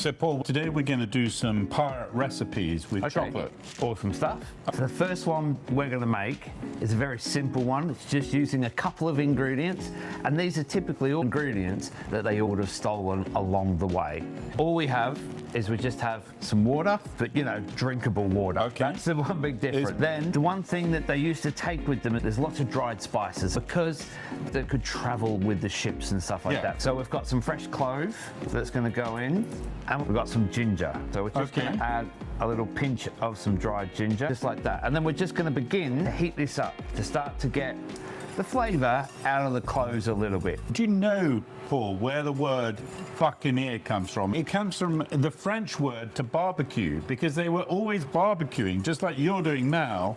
So Paul, today we're going to do some pirate recipes with chocolate. Awesome stuff. So the first one we're going to make is a very simple one. It's just using a couple of ingredients, and these are typically all ingredients that they would have stolen along the way. All we have is we just have some water, but you know, drinkable water. Okay. That's the one big difference. Then the one thing that they used to take with them, there's lots of dried spices because they could travel with the ships and stuff like that. So we've got some fresh clove that's going to go in, and we've got some ginger. So we're just going to add a little pinch of some dried ginger, just like that. And then we're just going to begin to heat this up to start to get the flavour out of the cloves a little bit. Do you know, Paul, where the word buccaneer comes from? It comes from the French word to barbecue, because they were always barbecuing, just like you're doing now.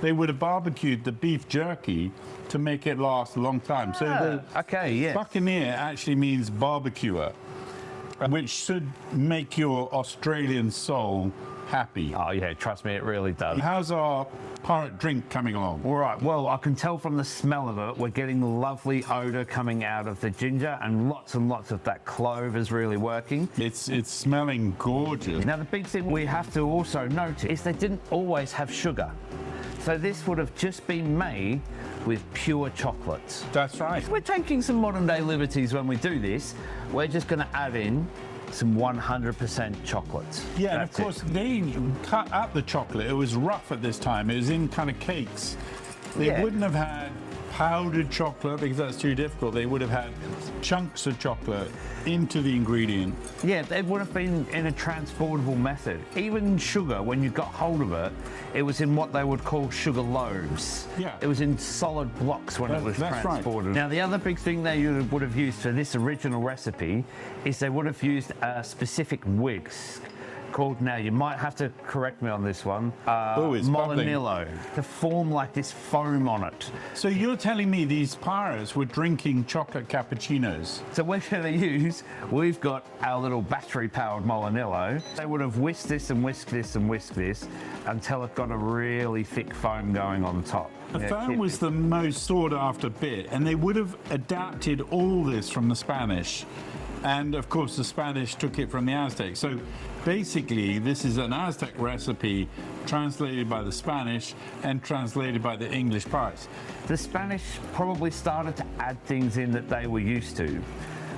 They would have barbecued the beef jerky to make it last a long time. So the buccaneer actually means barbecuer, which should make your Australian soul happy. Oh yeah, trust me, it really does. How's our pirate drink coming along? All right, well, I can tell from the smell of it, we're getting the lovely odour coming out of the ginger, and lots of that clove is really working. It's smelling gorgeous. Now, the big thing we have to also note is they didn't always have sugar. So this would have just been made with pure chocolates. That's right. We're taking some modern day liberties when we do this. We're just going to add in some 100% chocolates. Yeah, and of course they cut up the chocolate. It was rough at this time. It was in kind of cakes. They wouldn't have had powdered chocolate because that's too difficult. They would have had chunks of chocolate into the ingredient. Yeah, they would have been in a transportable method. Even sugar, when you got hold of it, it was in what they would call sugar loaves. Yeah. It was in solid blocks when it was transported. Right. Now, the other big thing they would have used for this original recipe is they would have used a specific whisk called, now you might have to correct me on this one, Molinillo, to form like this foam on it. So you're telling me these pirates were drinking chocolate cappuccinos? So we've got our little battery-powered Molinillo. They would have whisked this and whisked this and whisked this until it got a really thick foam going on top. The foam was the most sought-after bit, and they would have adapted all this from the Spanish. And of course, the Spanish took it from the Aztecs. So basically, this is an Aztec recipe translated by the Spanish and translated by the English pirates. The Spanish probably started to add things in that they were used to.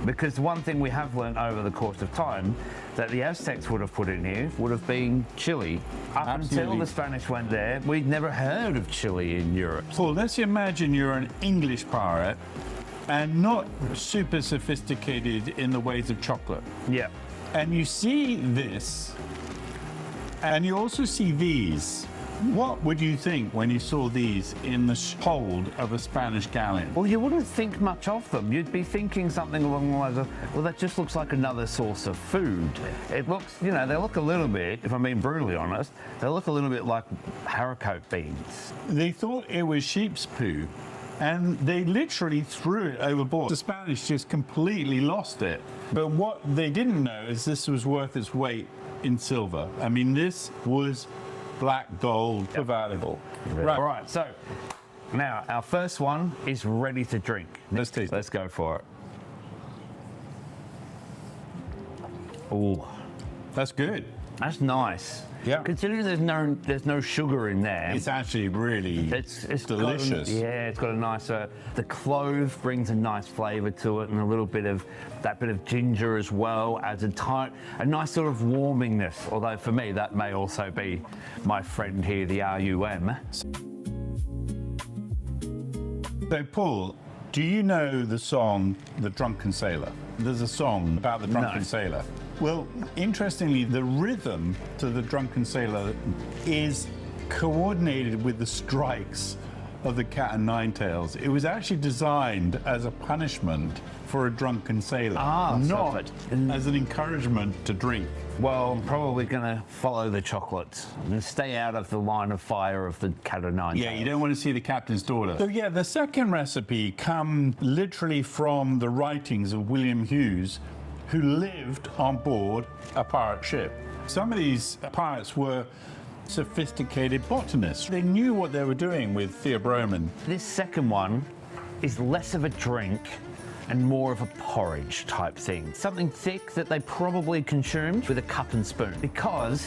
Because one thing we have learned over the course of time that the Aztecs would have put in here would have been chili. Up until the Spanish went there, we'd never heard of chili in Europe. Paul, let's imagine you're an English pirate and not super sophisticated in the ways of chocolate. Yeah. And you see this, and you also see these. What would you think when you saw these in the hold of a Spanish galleon? Well, you wouldn't think much of them. You'd be thinking something along the lines of, well, that just looks like another source of food. It looks, you know, they look a little bit, if I'm being brutally honest, they look a little bit like haricot beans. They thought it was sheep's poo, and they literally threw it overboard. The Spanish just completely lost it. But what they didn't know is this was worth its weight in silver. I mean, this was black gold available. Right. All right, so now our first one is ready to drink. Let's taste it. Let's go for it. Oh, that's good. That's nice. Yeah. Considering there's no sugar in there. It's actually really it's delicious. It's got a nice, the clove brings a nice flavour to it, and a little bit of that bit of ginger as well adds a nice sort of warmingness. Although for me, that may also be my friend here, the RUM. So Paul, do you know the song, The Drunken Sailor? There's a song about the drunken sailor. Well, interestingly, the rhythm to The Drunken Sailor is coordinated with the strikes of the cat and nine tails. It was actually designed as a punishment for a drunken sailor, not as an encouragement to drink. Well, I'm probably going to follow the chocolates and stay out of the line of fire of the cat and nine tails. Yeah, you don't want to see the captain's daughter. So yeah, the second recipe comes literally from the writings of William Hughes, who lived on board a pirate ship. Some of these pirates were sophisticated botanists. They knew what they were doing with theobromine. This second one is less of a drink and more of a porridge type thing. Something thick that they probably consumed with a cup and spoon, because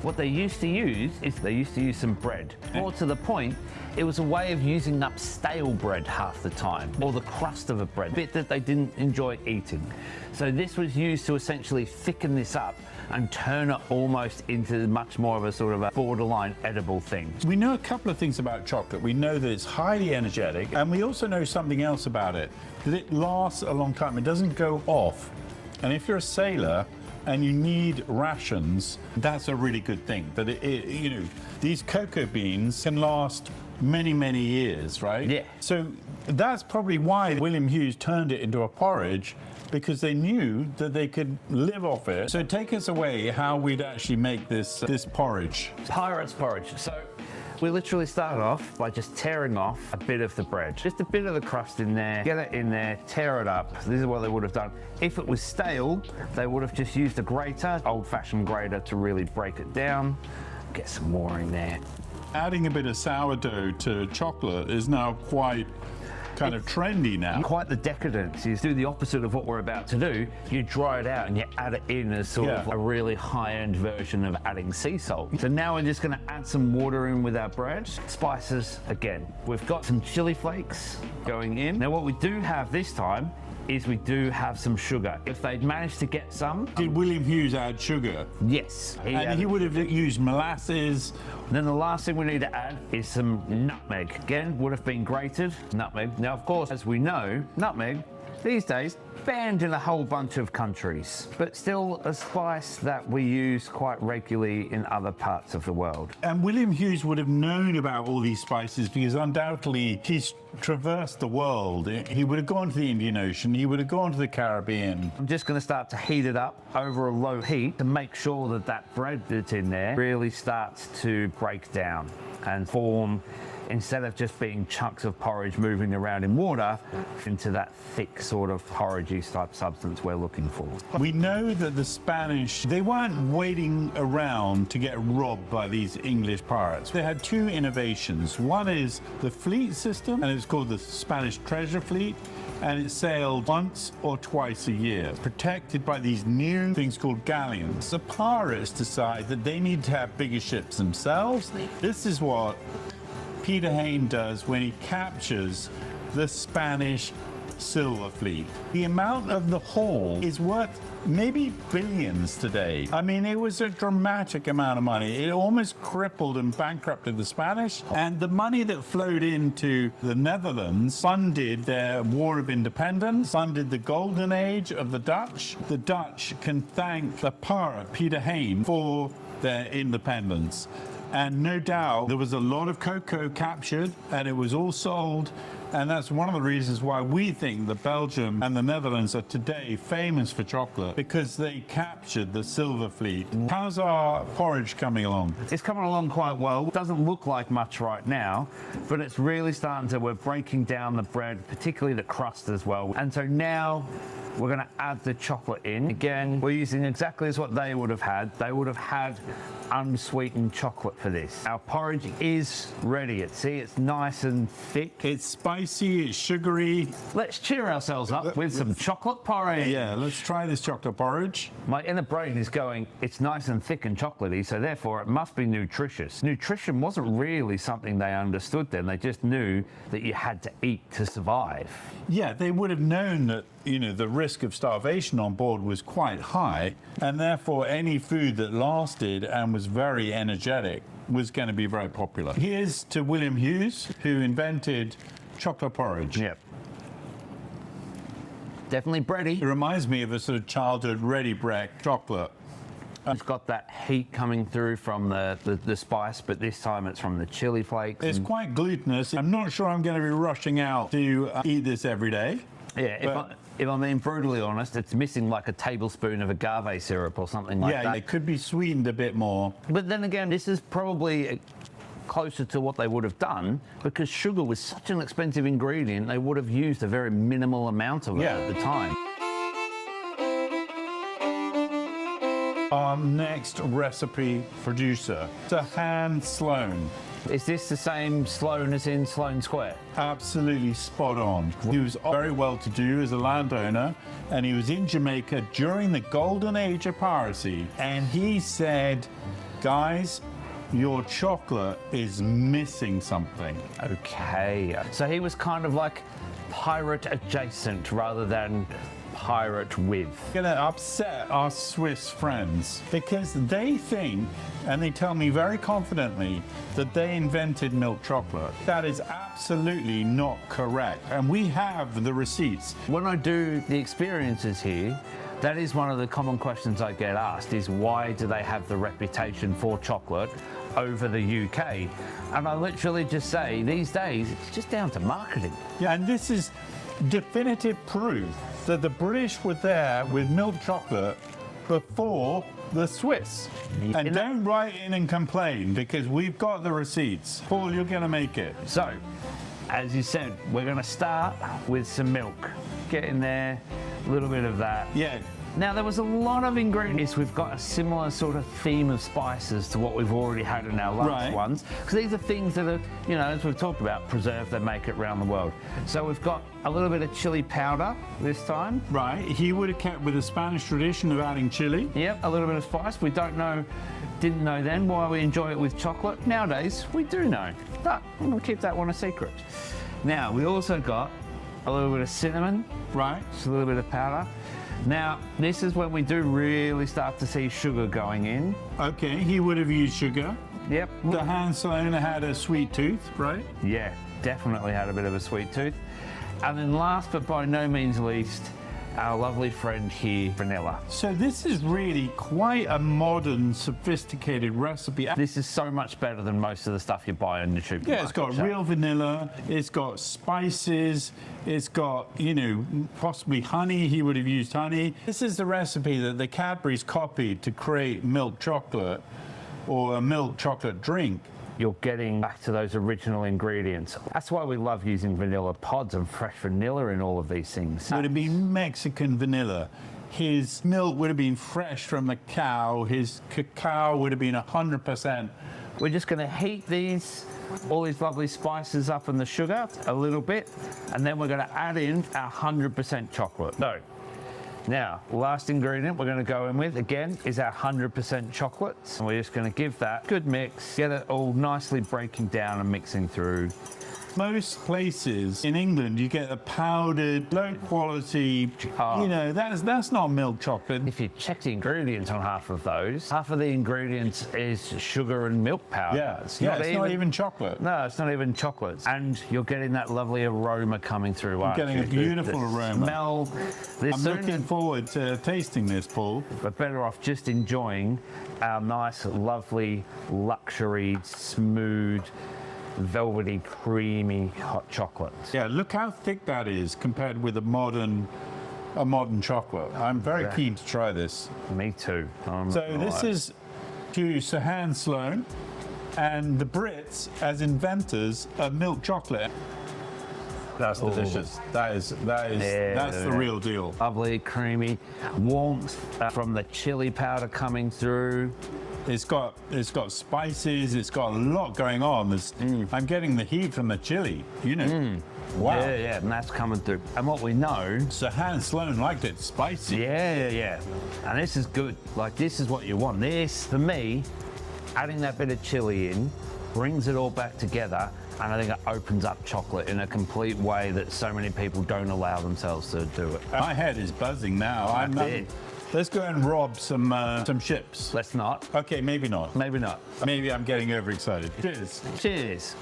what they used to use is they used to use some bread. More to the point, it was a way of using up stale bread half the time, or the crust of a bread, bit that they didn't enjoy eating. So this was used to essentially thicken this up and turn it almost into much more of a sort of a borderline edible thing. We know a couple of things about chocolate. We know that it's highly energetic, and we also know something else about it, that it lasts a long time. It doesn't go off. And if you're a sailor and you need rations, that's a really good thing. But you know, these cocoa beans can last many, many years, right? Yeah. So that's probably why William Hughes turned it into a porridge, because they knew that they could live off it. So take us away how we'd actually make this porridge. Pirate's porridge. So we literally started off by just tearing off a bit of the bread, just a bit of the crust in there, get it in there, tear it up. This is what they would have done. If it was stale, they would have just used a grater, old-fashioned grater, to really break it down. Get some more in there. Adding a bit of sourdough to chocolate is now quite kind of trendy now. Quite the decadence. You do the opposite of what we're about to do. You dry it out and you add it in as sort of a really high-end version of adding sea salt. So now we're just going to add some water in with our bread. Spices again. We've got some chili flakes going in. Now what we do have this time is we do have some sugar. If they'd managed to get some... Did William Hughes add sugar? Yes. He would have used molasses. Then the last thing we need to add is some nutmeg. Again, would have been grated nutmeg. Now, of course, as we know, nutmeg, these days, banned in a whole bunch of countries, but still a spice that we use quite regularly in other parts of the world. And William Hughes would have known about all these spices because undoubtedly he's traversed the world. He would have gone to the Indian Ocean, he would have gone to the Caribbean. I'm just going to start to heat it up over a low heat to make sure that that bread that's in there really starts to break down and form, instead of just being chunks of porridge moving around in water, into that thick sort of porridgey type substance we're looking for. We know that the Spanish, they weren't waiting around to get robbed by these English pirates. They had two innovations. One is the fleet system, and it's called the Spanish Treasure Fleet, and it sailed once or twice a year, protected by these new things called galleons. The pirates decide that they need to have bigger ships themselves. This is what Peter Hain does when he captures the Spanish silver fleet. The amount of the haul is worth maybe billions today. I mean, it was a dramatic amount of money. It almost crippled and bankrupted the Spanish. And the money that flowed into the Netherlands funded their War of Independence, funded the golden age of the Dutch. The Dutch can thank the pirate Peter Hain for their independence. And no doubt there was a lot of cocoa captured and it was all sold. And that's one of the reasons why we think that Belgium and the Netherlands are today famous for chocolate, because they captured the silver fleet. How's our porridge coming along? It's coming along quite well. It doesn't look like much right now, but it's really starting to, we're breaking down the bread, particularly the crust as well. And so now we're going to add the chocolate in. Again, we're using exactly as what they would have had. They would have had unsweetened chocolate for this. Our porridge is ready. See, it's nice and thick. It's spicy, it's sugary. Let's cheer ourselves up with some chocolate porridge. Yeah, let's try this chocolate porridge. My inner brain is going, it's nice and thick and chocolatey, so therefore it must be nutritious. Nutrition wasn't really something they understood then. They just knew that you had to eat to survive. Yeah, they would have known that, you know, the risk of starvation on board was quite high, and therefore any food that lasted and was very energetic was going to be very popular. Here's to William Hughes, who invented chocolate porridge. Yep. Definitely bready. It reminds me of a sort of childhood ready bread chocolate. It's got that heat coming through from the spice, but this time it's from the chili flakes. It's quite glutinous. I'm not sure I'm going to be rushing out to eat this every day. Yeah, if I'm being brutally honest, it's missing like a tablespoon of agave syrup or something like that. Yeah, it could be sweetened a bit more. But then again, this is probably closer to what they would have done, because sugar was such an expensive ingredient, they would have used a very minimal amount of it at the time. Our next recipe producer, Sir Hans Sloan. Is this the same Sloan as in Sloan Square? Absolutely spot on. He was very well to do as a landowner, and he was in Jamaica during the golden age of piracy. And he said, guys, your chocolate is missing something. Okay. So he was kind of like pirate adjacent rather than pirate with. Gonna upset our Swiss friends because they think, and they tell me very confidently, that they invented milk chocolate. That is absolutely not correct, and we have the receipts. When I do the experiences here, that is one of the common questions I get asked is why do they have the reputation for chocolate over the UK? And I literally just say these days it's just down to marketing. Yeah, and this is definitive proof that the British were there with milk chocolate before the Swiss. And don't write in and complain because we've got the receipts. Paul, you're gonna make it. So, as you said, we're gonna start with some milk. Get in there, a little bit of that. Yeah. Now, there was a lot of ingredients. We've got a similar sort of theme of spices to what we've already had in our last ones. Because these are things that are, you know, as we've talked about, preserved, they make it around the world. So we've got a little bit of chili powder this time. Right, he would have kept with the Spanish tradition of adding chili. Yep, a little bit of spice. We didn't know then why we enjoy it with chocolate. Nowadays, we do know. But we'll keep that one a secret. Now, we also got a little bit of cinnamon. Right. Just a little bit of powder. Now, this is when we do really start to see sugar going in. Okay, he would have used sugar. Yep. The Hans Sloan had a sweet tooth, right? Yeah, definitely had a bit of a sweet tooth. And then last but by no means least, our lovely friend here, vanilla. So this is really quite a modern, sophisticated recipe. This is so much better than most of the stuff you buy in the supermarket. Yeah, it's got real vanilla, it's got spices, it's got, you know, possibly honey. He would have used honey. This is the recipe that the Cadburys copied to create milk chocolate or a milk chocolate drink. You're getting back to those original ingredients. That's why we love using vanilla pods and fresh vanilla in all of these things. It would have been Mexican vanilla. His milk would have been fresh from the cow. His cacao would have been 100%. We're just going to heat all these lovely spices up in the sugar a little bit, and then we're going to add in our 100% chocolate. So, now, last ingredient we're going to go in with, again, is our 100% chocolate. And we're just going to give that a good mix, get it all nicely breaking down and mixing through. Most places in England, you get a powdered, low quality, you know, that's not milk chocolate. If you check the ingredients on half of those, half of the ingredients is sugar and milk powder. Yeah, it's not even chocolate. No, it's not even chocolate. And you're getting that lovely aroma coming through. I'm getting a beautiful the aroma. Smell. I'm looking forward to tasting this, Paul. We're better off just enjoying our nice, lovely, luxury, smooth, velvety, creamy hot chocolate. Yeah, look how thick that is compared with a modern chocolate. I'm very keen to try this. Me too. So this is to Sir Hans Sloan and the Brits as inventors of milk chocolate. That's delicious. That's the real deal. Lovely, creamy, warmth from the chili powder coming through. It's got spices. It's got a lot going on. I'm getting the heat from the chili. You know. Wow. Yeah, and that's coming through. And what we know, Sir Hans Sloan liked it spicy. Yeah. And this is good. Like, this is what you want. This, for me, adding that bit of chili in brings it all back together, and I think it opens up chocolate in a complete way that so many people don't allow themselves to do it. My head is buzzing now. Let's go and rob some ships. Let's not. Okay, maybe not. Maybe not. Maybe I'm getting overexcited. Cheers. Cheers.